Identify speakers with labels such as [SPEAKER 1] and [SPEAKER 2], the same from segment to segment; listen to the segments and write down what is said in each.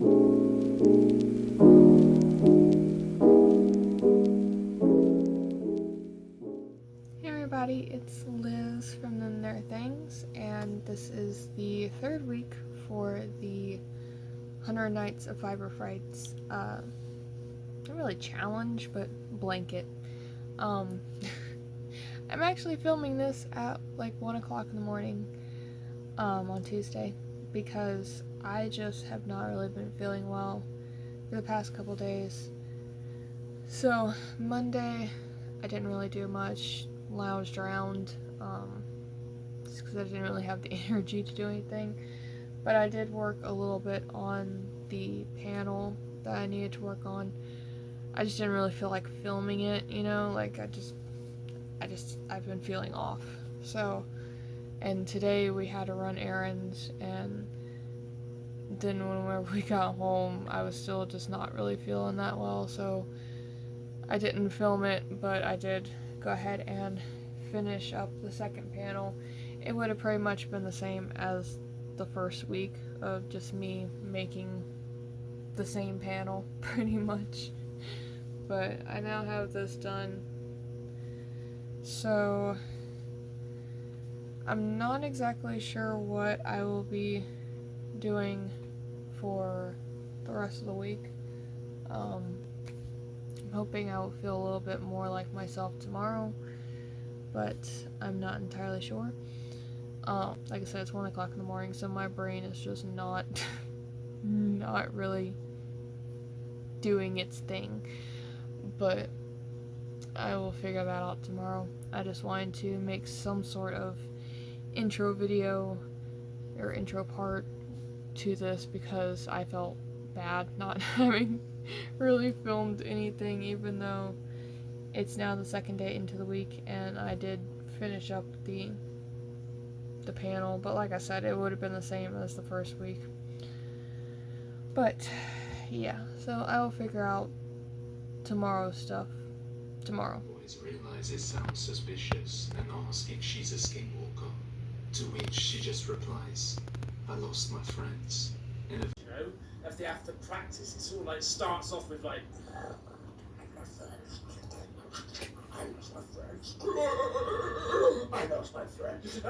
[SPEAKER 1] Hey everybody, it's Liz from Them Their Things, and this is the third week for the 100 Nights of Fiber Frights, not really challenge, but blanket. I'm actually filming this at like 1 o'clock in the morning, on Tuesday, because I just have not really been feeling well for the past couple days. So, Monday, I didn't really do much, lounged around, just because I didn't really have the energy to do anything. But I did work a little bit on the panel that I needed to work on. I just didn't really feel like filming it, you know, like I've been feeling off. So, and today we had to run errands, and then whenever we got home, I was still just not really feeling that well, so I didn't film it, but I did go ahead and finish up the second panel. It would have pretty much been the same as the first week of just me making the same panel, pretty much. But I now have this done. So I'm not exactly sure what I will be doing for the rest of the week. I'm hoping I will feel a little bit more like myself tomorrow, but I'm not entirely sure. Like I said, it's 1 o'clock in the morning, so my brain is just not really doing its thing, but I will figure that out tomorrow. I just wanted to make some sort of intro video or intro part to this because I felt bad not having really filmed anything, even though it's now the second day into the week and I did finish up the panel, but like I said, it would have been the same as the first week. But yeah, so I will figure out tomorrow's stuff tomorrow.
[SPEAKER 2] Always realize it sounds suspicious and ask if she's a skinwalker, to which she just replies, I lost my friends. In a
[SPEAKER 3] if they have to practice, it's all like starts off with like I lost my friends.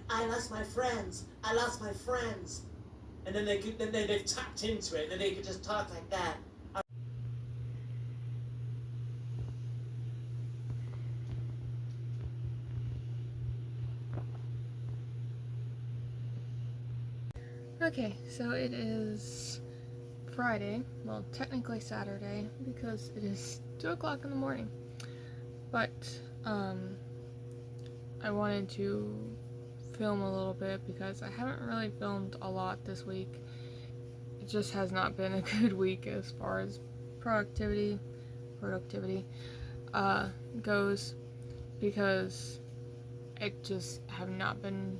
[SPEAKER 3] I lost my friends. I lost my friends. And then they've tapped into it, and then they could just talk like that.
[SPEAKER 1] Okay, so it is Friday, well, technically Saturday, because it is 2 o'clock in the morning, but, I wanted to film a little bit because I haven't really filmed a lot this week. It just has not been a good week as far as productivity, goes, because I just have not been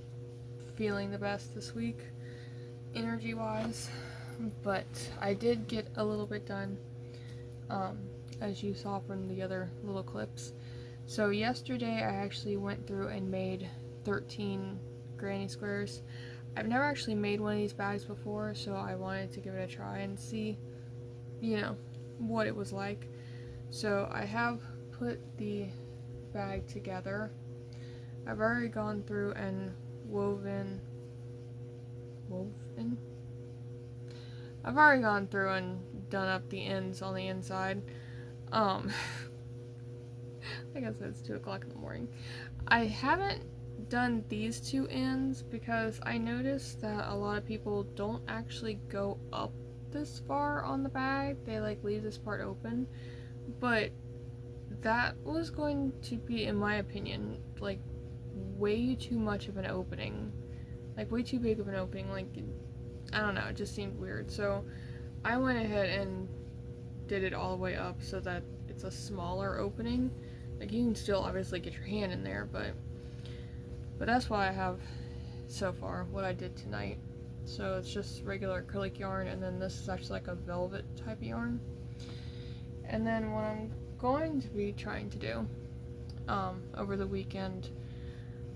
[SPEAKER 1] feeling the best this week, energy-wise, but I did get a little bit done, as you saw from the other little clips. So yesterday I actually went through and made 13 granny squares. I've never actually made one of these bags before, so I wanted to give it a try and see, you know, what it was like. So I have put the bag together. I've already gone through and I've already gone through and done up the ends on the inside. Like I said, it's 2 o'clock in the morning. I haven't done these two ends because I noticed that a lot of people don't actually go up this far on the bag. They like leave this part open, but that was going to be, in my opinion, like way too much of an opening, like way too big of an opening. Like, I don't know, it just seemed weird. So I went ahead and did it all the way up so that it's a smaller opening. Like, you can still obviously get your hand in there, but that's what I have so far, what I did tonight. So it's just regular acrylic yarn, and then this is actually like a velvet type of yarn. And then what I'm going to be trying to do over the weekend,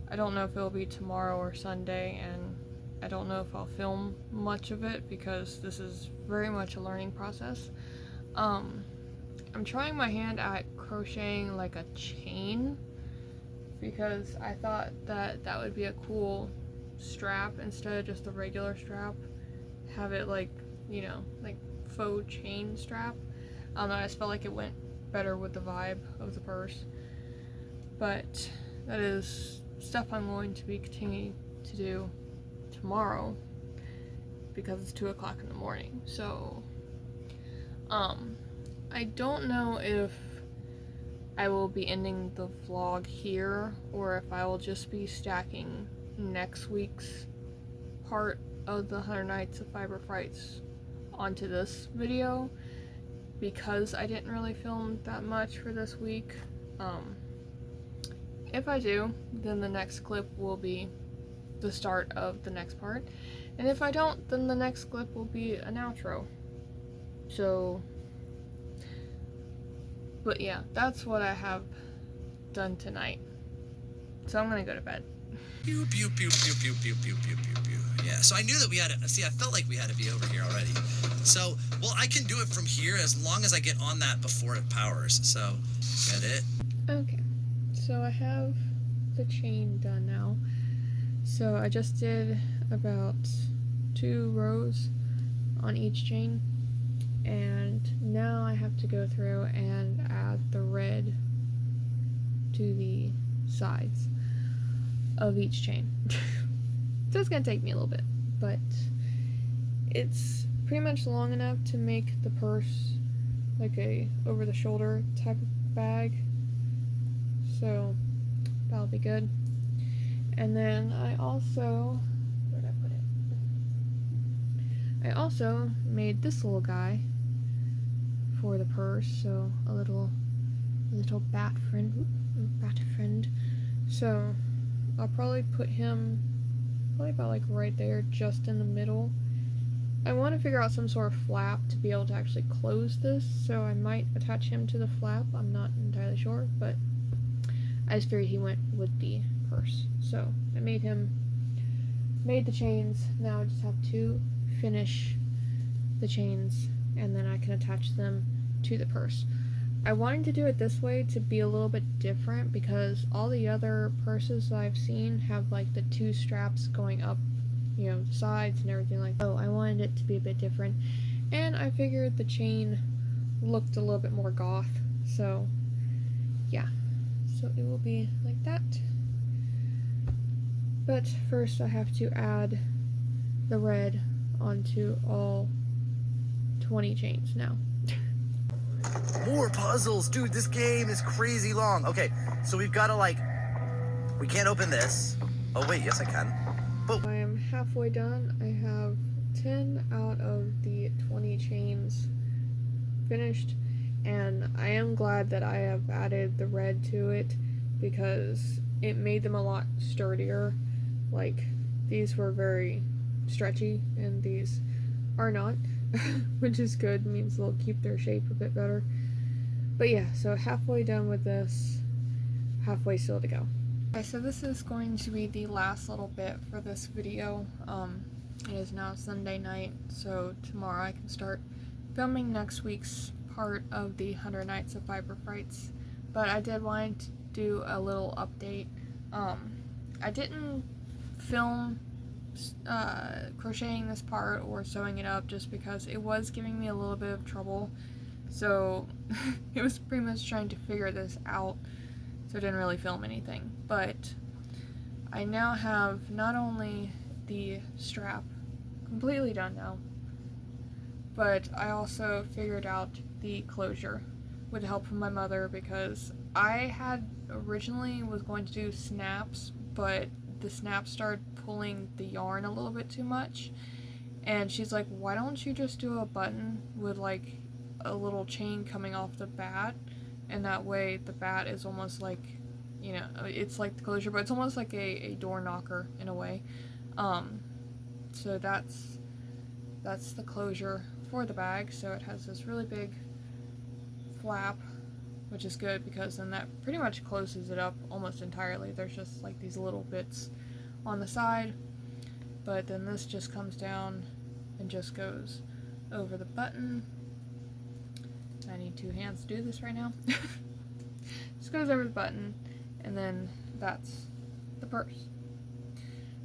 [SPEAKER 1] I don't know if it'll be tomorrow or Sunday, and I don't know if I'll film much of it because this is very much a learning process. I'm trying my hand at crocheting like a chain because I thought that that would be a cool strap instead of just a regular strap. Have it like, you know, like faux chain strap. I don't know, I just felt like it went better with the vibe of the purse. But that is stuff I'm going to be continuing to do tomorrow because it's 2 o'clock in the morning. So I don't know if I will be ending the vlog here or if I will just be stacking next week's part of the 100 Nights of Fiber Frights onto this video because I didn't really film that much for this week. If I do, then the next clip will be the start of the next part, and if I don't, then the next clip will be an outro. So, but yeah, that's what I have done tonight. So I'm gonna go to bed.
[SPEAKER 4] Pew, pew, pew, pew, pew, pew, pew, pew, pew, pew. Yeah, so I knew that we had to, see, I felt like we had to be over here already. So, well, I can do it from here as long as I get on that before it powers. So, get it?
[SPEAKER 1] Okay, so I have the chain done now. So I just did about 2 rows on each chain, and now I have to go through and add the red to the sides of each chain. So it's gonna take me a little bit, but it's pretty much long enough to make the purse like a over-the-shoulder type of bag, so that'll be good. And then I also, where did I put it? I also made this little guy for the purse, so a little bat friend. So I'll probably put him about like right there, just in the middle. I want to figure out some sort of flap to be able to actually close this, so I might attach him to the flap. I'm not entirely sure, but I just figured he went with the purse. So I made the chains. Now I just have to finish the chains and then I can attach them to the purse. I wanted to do it this way to be a little bit different because all the other purses that I've seen have like the 2 straps going up, you know, sides and everything like that. So I wanted it to be a bit different, and I figured the chain looked a little bit more goth, so yeah, so it will be like that. But first I have to add the red onto all 20 chains now.
[SPEAKER 4] More puzzles! Dude, this game is crazy long. Okay, so we've got to like, we can't open this. Oh wait, yes I can. But
[SPEAKER 1] I am halfway done. I have 10 out of the 20 chains finished, and I am glad that I have added the red to it because it made them a lot sturdier. Like, these were very stretchy and these are not, which is good. It means they'll keep their shape a bit better. But yeah, so halfway done with this, halfway still to go. Okay, so this is going to be the last little bit for this video. It is now Sunday night, so tomorrow I can start filming next week's part of the 100 Nights of Fiber Frights. But I did want to do a little update. I didn't film crocheting this part or sewing it up just because it was giving me a little bit of trouble. So it was pretty much trying to figure this out, so I didn't really film anything. But I now have not only the strap completely done now, but I also figured out the closure with the help from my mother, because I had originally was going to do snaps, but the snaps started pulling the yarn a little bit too much, and she's like, why don't you just do a button with like a little chain coming off the bat, and that way the bat is almost like, you know, it's like the closure, but it's almost like a door knocker in a way. So that's the closure for the bag. So it has this really big flap, which is good because then that pretty much closes it up almost entirely. There's just like these little bits on the side. but then this just comes down and just goes over the button. I need 2 hands to do this right now. Just goes over the button, and then that's the purse.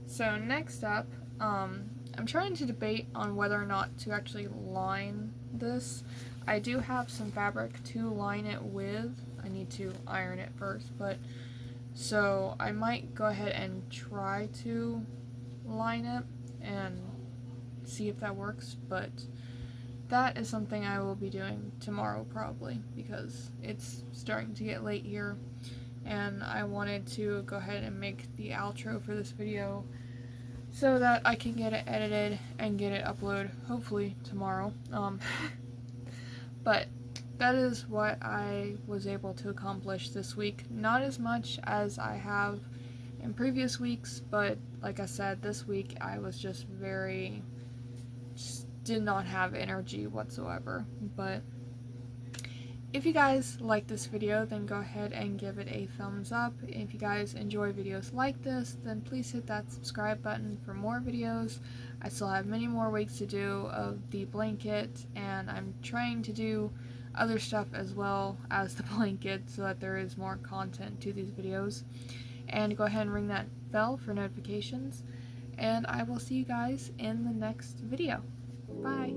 [SPEAKER 1] So next up, I'm trying to debate on whether or not to actually line this. I do have some fabric to line it with. I need to iron it first, but so I might go ahead and try to line it and see if that works, but that is something I will be doing tomorrow probably, because it's starting to get late here and I wanted to go ahead and make the outro for this video so that I can get it edited and get it uploaded hopefully tomorrow. But that is what I was able to accomplish this week. Not as much as I have in previous weeks, but like I said, this week I was just did not have energy whatsoever. But if you guys like this video, then go ahead and give it a thumbs up. If you guys enjoy videos like this, then please hit that subscribe button for more videos. I still have many more weeks to do of the blanket, and I'm trying to do other stuff as well as the blanket so that there is more content to these videos. And go ahead and ring that bell for notifications, and I will see you guys in the next video. Bye!